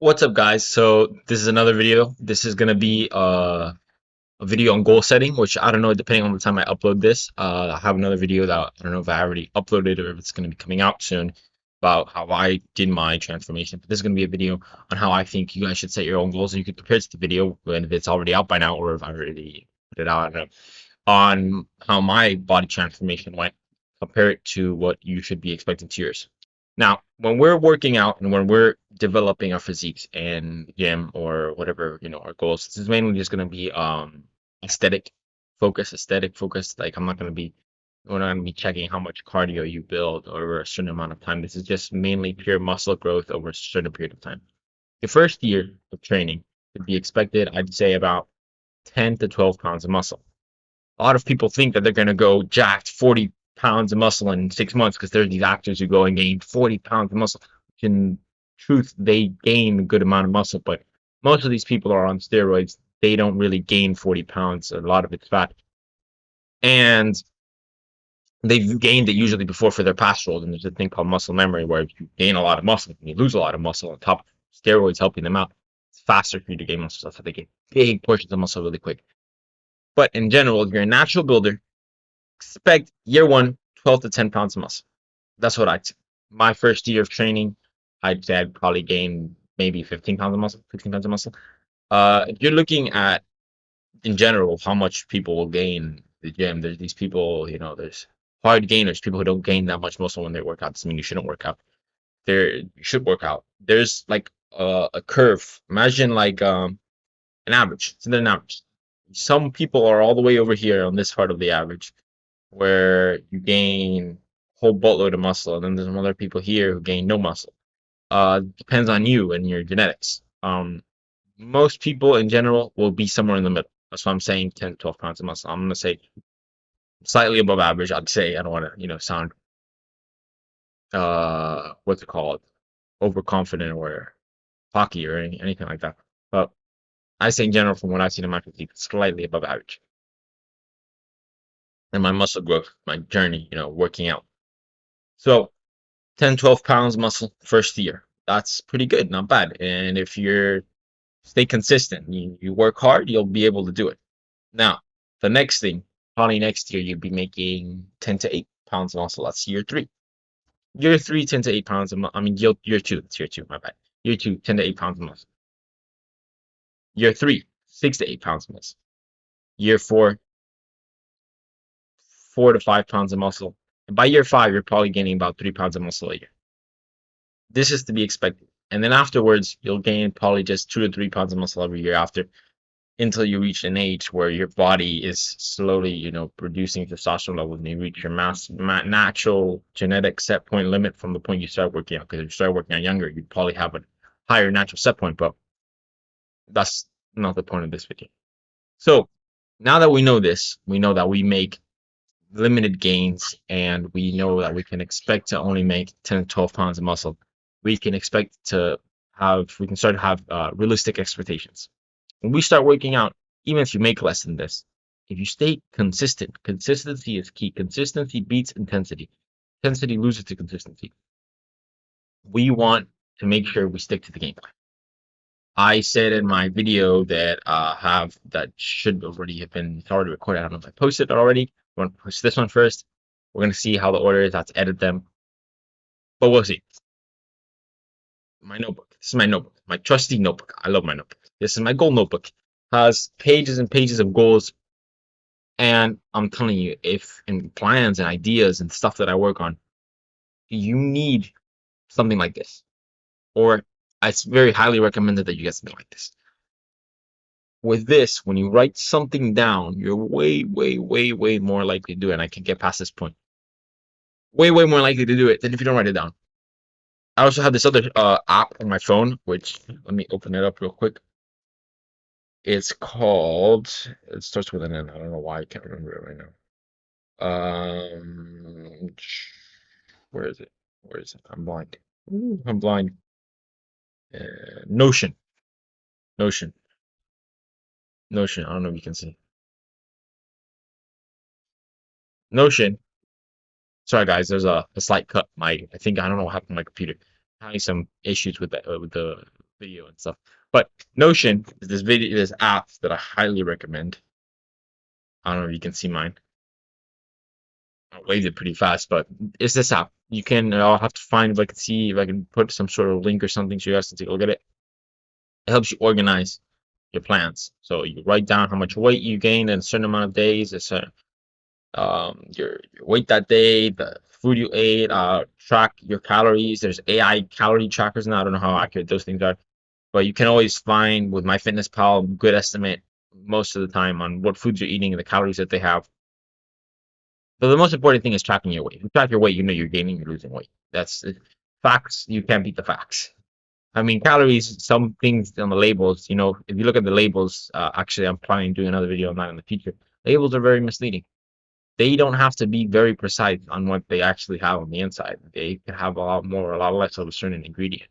What's up, guys? So this is another video. This is gonna be a video on goal setting, which I don't know, depending on the time I upload this. I have another video that I don't know if I already uploaded or if it's gonna be coming out soon about how I did my transformation. But this is gonna be a video on how I think you guys should set your own goals, and you can compare it to the video when if it's already out by now or if I already put it out. I don't know, on how my body transformation went. Compare it to what you should be expecting to yours. Now, when we're working out and when we're developing our physiques and gym or whatever, our goals, this is mainly just gonna be aesthetic focused. Like we're not gonna be checking how much cardio you build over a certain amount of time. This is just mainly pure muscle growth over a certain period of time. The first year of training would be expected, I'd say about 10 to 12 pounds of muscle. A lot of people think that they're going to go jacked 40 pounds of muscle in 6 months because there's these actors who go and gain 40 pounds of muscle. In truth, they gain a good amount of muscle, but most of these people are on steroids. They don't really gain 40 pounds. A lot of it's fat. And they've gained it usually before for their past roles. And there's a thing called muscle memory where if you gain a lot of muscle and you lose a lot of muscle on top of steroids helping them out, it's faster for you to gain muscle. That's how they get big portions of muscle really quick. But in general, if you're a natural builder, expect year one, 12 to 10 pounds of muscle. That's what I'd say. My first year of training, I'd say I'd probably gain maybe 15 pounds of muscle, 15 pounds of muscle. If you're looking at, in general, how much people will gain in the gym, there's these people, there's hard gainers, people who don't gain that much muscle when they work out. Doesn't mean you shouldn't work out. You should work out. There's like a curve. Imagine like an average. It's an average. Some people are all the way over here on this part of the average where you gain a whole boatload of muscle, and then there's some other people here who gain no muscle. Depends on you and your genetics. Most people in general will be somewhere in the middle. That's why I'm saying 10 to 12 pounds of muscle. I'm gonna say slightly above average. I'd say I don't want to, sound what's it called, overconfident or cocky or anything like that. But I say in general, from what I've seen in my physique, slightly above average. And my muscle growth, my journey, working out. So 10, 12 pounds muscle first year. That's pretty good, not bad. And if you're stay consistent, you work hard, you'll be able to do it. Now, the next thing, probably next year, you'll be making 10 to 8 pounds of muscle. That's year three. Year three, 10 to 8 pounds of muscle. I mean, year two, it's year two, my bad. Year two, 10 to 8 pounds of muscle. Year three, 6 to 8 pounds of muscle. Year four, 4 to 5 pounds of muscle. And by year five, you're probably gaining about 3 pounds of muscle a year. This is to be expected. And then afterwards, you'll gain probably just 2 to 3 pounds of muscle every year after until you reach an age where your body is slowly, producing testosterone levels and you reach your natural genetic set point limit from the point you start working out. Because if you start working out younger, you'd probably have a higher natural set point, but that's not the point of this video. So now that we know this, we know that we make limited gains and we know that we can expect to only make 10 to 12 pounds of muscle. We can expect to we can start to have realistic expectations. When we start working out, even if you make less than this, if you stay consistent, consistency is key. Consistency beats intensity. Intensity loses to consistency. We want to make sure we stick to the game plan. I said in my video that that should already have been, it's already recorded. I don't know if I posted it already. We're going to post this one first. We're going to see how the order is. I have to edit them. But we'll see. My notebook. This is my notebook. My trusty notebook. I love my notebook. This is my goal notebook. Has pages and pages of goals. And I'm telling you, if in plans and ideas and stuff that I work on, you need something like this. Or it's very highly recommended that you get something like this. With this, when you write something down, you're way, way, way, way more likely to do it. And I can get past this point. Way, way more likely to do it than if you don't write it down. I also have this other app on my phone, which let me open it up real quick. It's called, it starts with an N. I don't know why I can't remember it right now. Where is it? Where is it? I'm blind. Ooh, I'm blind. Notion. Notion. Notion. I don't know if you can see. Notion. Sorry, guys. There's a slight cut. I think I don't know what happened to my computer. Having some issues with the video and stuff. But Notion is this app that I highly recommend. I don't know if you can see mine. I waved it pretty fast, but it's this app. You can. I'll have to find if I can see if I can put some sort of link or something so you guys can take a look at it. It helps you organize your plans. So you write down how much weight you gained in a certain amount of days, a certain your weight that day, the food you ate, track your calories. There's AI calorie trackers now. I don't know how accurate those things are, but you can always find with MyFitnessPal good estimate most of the time on what foods you're eating and the calories that they have. So the most important thing is tracking your weight. If you track your weight, you know you're gaining, you're losing weight. That's facts. You can't beat the facts. I mean, calories, some things on the labels, if you look at the labels, actually, I'm planning to do another video on that in the future. Labels are very misleading. They don't have to be very precise on what they actually have on the inside. They can have a lot more, a lot less of a certain ingredient.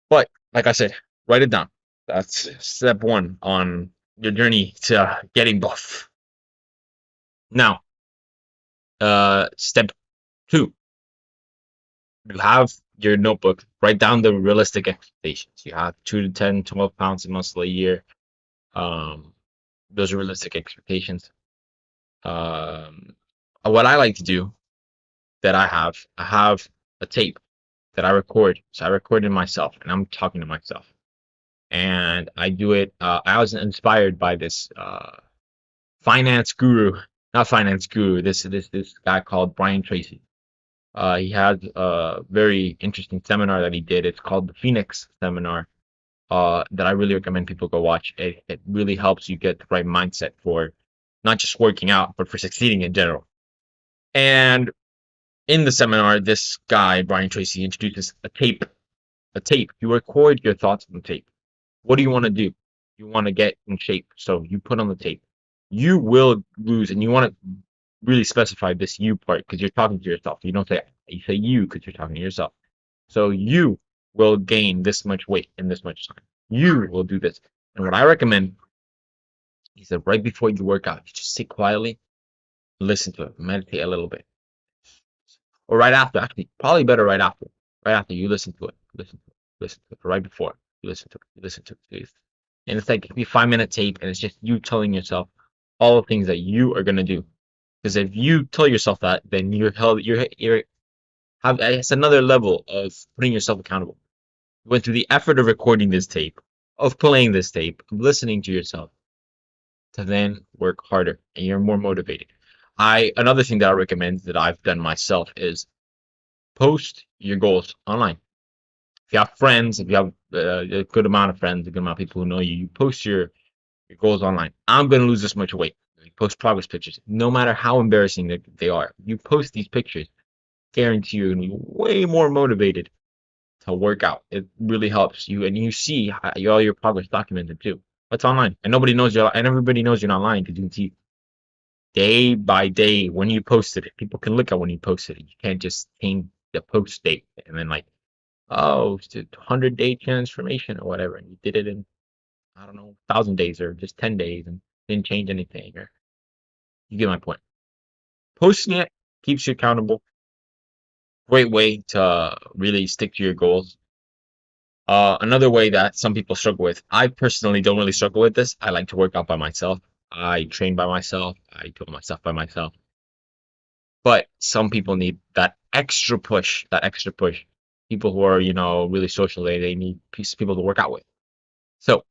But like I said, write it down. That's step one on your journey to getting buff. Now, step two, you have your notebook, write down the realistic expectations. You have 2 to 10, 12 pounds of muscle a year. Those are realistic expectations. What I like to do that I have a tape that I record. So I recorded myself and I'm talking to myself. And I do it. I was inspired by this finance guru, not finance guru, this guy called Brian Tracy. He had a very interesting seminar that he did. It's called the Phoenix Seminar. That I really recommend people go watch. It really helps you get the right mindset for not just working out, but for succeeding in general. And in the seminar, this guy, Brian Tracy, introduces a tape. A tape. You record your thoughts on the tape. What do you want to do? You want to get in shape. So you put on the tape. You will lose, and you want to really specify this you part because you're talking to yourself. You don't say you say you because you're talking to yourself. So you will gain this much weight in this much time. You will do this. And what I recommend is that right before you work out, you just sit quietly, listen to it, meditate a little bit. Or right after, actually, probably better right after. Right after you listen to it. Listen to it. Right before you listen to it. You listen to it. And it's like it could be a 5 minute tape and it's just you telling yourself all the things that you are gonna do. Because if you tell yourself that, then it's another level of putting yourself accountable. You went through the effort of recording this tape, of playing this tape, of listening to yourself, to then work harder and you're more motivated. Another thing that I recommend that I've done myself is post your goals online. If you have friends, if you have a good amount of friends, a good amount of people who know you, you post your goals online. I'm going to lose this much weight. You post progress pictures, no matter how embarrassing they are. You post these pictures, guarantee you're going to be way more motivated to work out. It really helps you, and you see all your progress documented too. It's online, and everybody knows you're not lying because you can see day by day when you posted it. People can look at when you posted it. You can't just change the post date and then like, oh, it's a 100-day transformation or whatever, and you did it in I don't know 1,000 days or just 10 days and didn't change anything. Or you get my point. Posting it keeps you accountable. Great way to really stick to your goals. Another way that some people struggle with, I personally don't really struggle with this. I like to work out by myself. I train by myself. I do my stuff by myself. But some people need that extra push, People who are, really social, they need people to work out with. So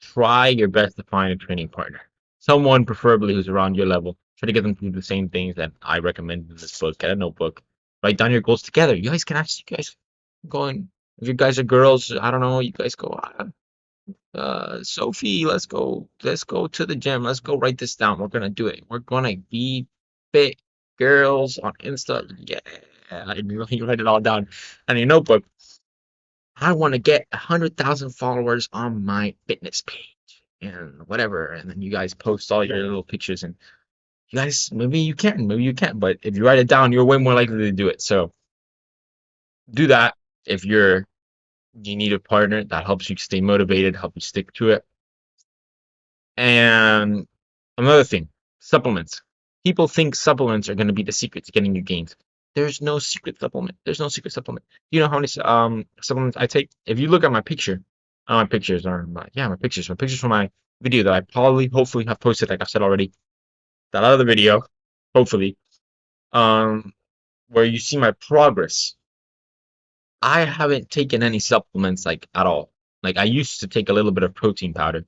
try your best to find a training partner. Someone preferably who's around your level. Try to get them to do the same things that I recommend in this book. Get a notebook. Write down your goals together. You guys going, if you guys are girls, I don't know, you guys go, Sophie, let's go to the gym. Let's go write this down. We're gonna do it. We're gonna be fit girls on Insta. Yeah. And you write it all down on your notebook. I want to get 100,000 followers on my fitness page and whatever. And then you guys post all your little pictures and you guys, maybe you can't, but if you write it down, you're way more likely to do it. So do that. If you need a partner that helps you stay motivated, help you stick to it. And another thing, supplements. People think supplements are going to be the secret to getting you gains. There's no secret supplement. There's no secret supplement. Do you know how many supplements I take? If you look at my picture, my pictures are my pictures from my video that I probably hopefully have posted, like I said already, that other video, hopefully, um, where you see my progress. I haven't taken any supplements like at all. Like I used to take a little bit of protein powder,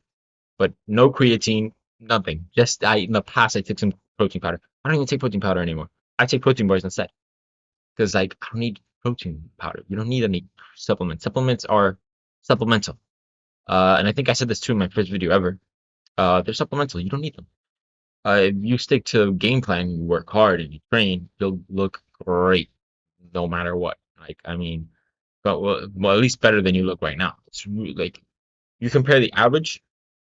but no creatine, nothing. Just I in the past I took some protein powder. I don't even take protein powder anymore. I take protein bars instead because like I don't need protein powder. You don't need any supplements. Supplements are supplemental. And I think I said this too in my first video ever. They're supplemental. You don't need them. If you stick to game plan, you work hard and you train, you'll look great no matter what. Like I mean, but well, at least better than you look right now. It's like you compare the average.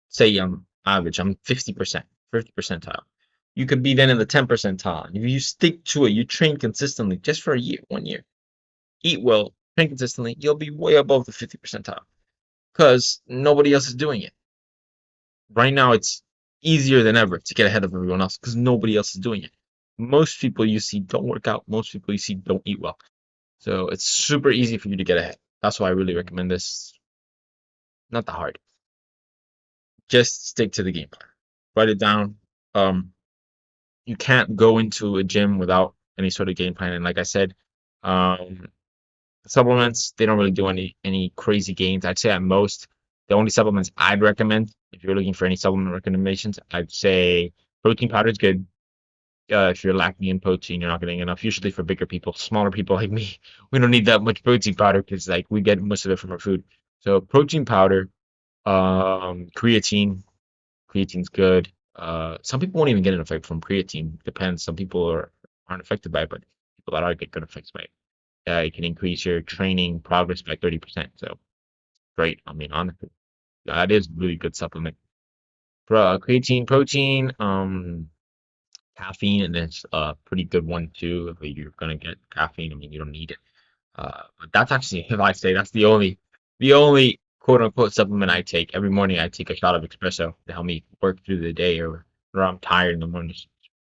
Say I'm average. I'm 50%, 50 percentile. You could be then in the 10 percentile. If you stick to it, you train consistently just for a year, 1 year. Eat well, train consistently, you'll be way above the 50 percentile because nobody else is doing it. Right now, it's easier than ever to get ahead of everyone else because nobody else is doing it. Most people you see don't work out. Most people you see don't eat well. So it's super easy for you to get ahead. That's why I really recommend this. Not that hard. Just stick to the game plan. Write it down. Um, you can't go into a gym without any sort of game plan. And like I said, um, supplements, they don't really do any crazy gains. I'd say at most, the only supplements I'd recommend, if you're looking for any supplement recommendations, I'd say protein powder is good. If you're lacking in protein, you're not getting enough. Usually for bigger people, smaller people like me, we don't need that much protein powder because like we get most of it from our food. So protein powder, creatine, creatine's good. Some people won't even get an effect from creatine. Depends. Some people aren't affected by it, but people that are get good effects by it. It can increase your training progress by 30%. So great. I mean, honestly, that is really good supplement. Creatine, protein, caffeine, and it's a pretty good one too. If you're gonna get caffeine, I mean, you don't need it. But that's actually, if I say, that's the only quote unquote supplement I take. Every morning I take a shot of espresso to help me work through the day or I'm tired in the morning. Just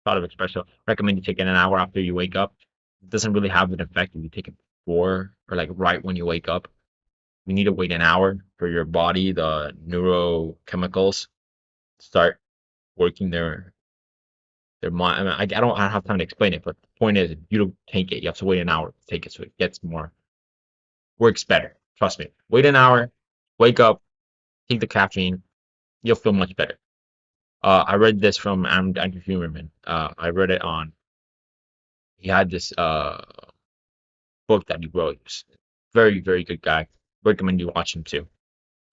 a shot of espresso. Recommend you take it an hour after you wake up. It doesn't really have an effect if you take it before or like right when you wake up. You need to wait an hour for your body, the neurochemicals start working their mind. I mean, I don't have time to explain it, but the point is, if you don't take it, you have to wait an hour to take it so it gets more works better. Trust me. Wait an hour, wake up, take the caffeine, you'll feel much better. I read this from Andrew Huberman. I read it on. He had this book that he wrote. He's a very very good guy. Recommend you watch him too.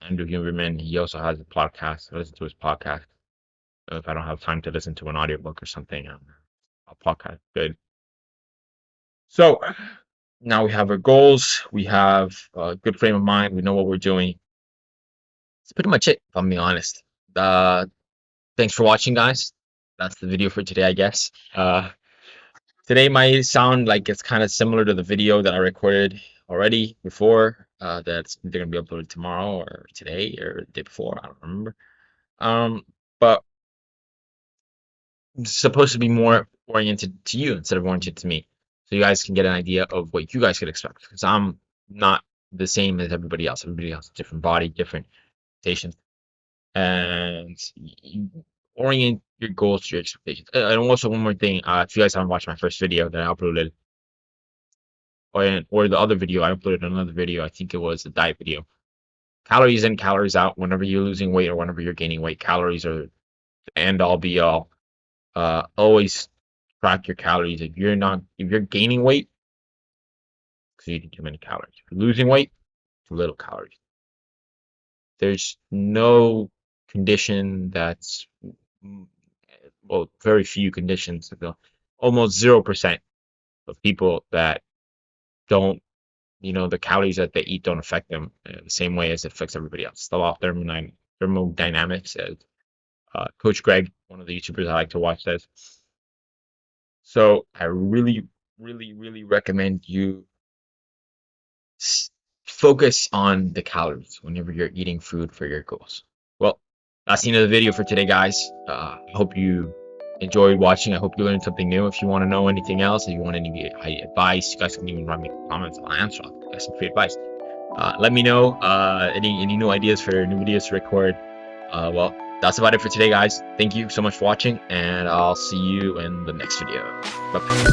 Andrew Huberman. He also has a podcast. I listen to his podcast. If I don't have time to listen to an audiobook or something, a podcast good. So now we have our goals. We have a good frame of mind. We know what we're doing. That's pretty much it, if I'm being honest. Uh, Thanks for watching, guys. That's the video for today, I guess. Today might sound like it's kind of similar to the video that I recorded already before. That's either gonna be uploaded tomorrow or today or the day before. I don't remember. But it's supposed to be more oriented to you instead of oriented to me, so you guys can get an idea of what you guys could expect. Because I'm not the same as everybody else. Everybody else has a different body, different expectations, and you orient your goals to your expectations. And also one more thing, if you guys haven't watched my first video that I uploaded, or the other video I uploaded, another video, I think it was a diet video. Calories in, calories out. Whenever you're losing weight or whenever you're gaining weight, calories are the end all be all. Always track your calories. If you're gaining weight, because you eat too many calories. If you're losing weight, too little calories. There's no condition that's well, very few conditions. Almost 0% of people that don't, the calories that they eat don't affect them the same way as it affects everybody else. The law of thermodynamics, as Coach Greg, one of the YouTubers I like to watch, says. So I really, really, really recommend you focus on the calories whenever you're eating food for your goals. Well, that's the end of the video for today, guys. I hope you enjoyed watching. I hope you learned something new. If you want to know anything else, if you want any advice, you guys can even write me comments. I'll answer. I'll give some free advice. Let me know any new ideas for new videos to record. Well, that's about it for today, guys. Thank you so much for watching, and I'll see you in the next video. Bye-bye.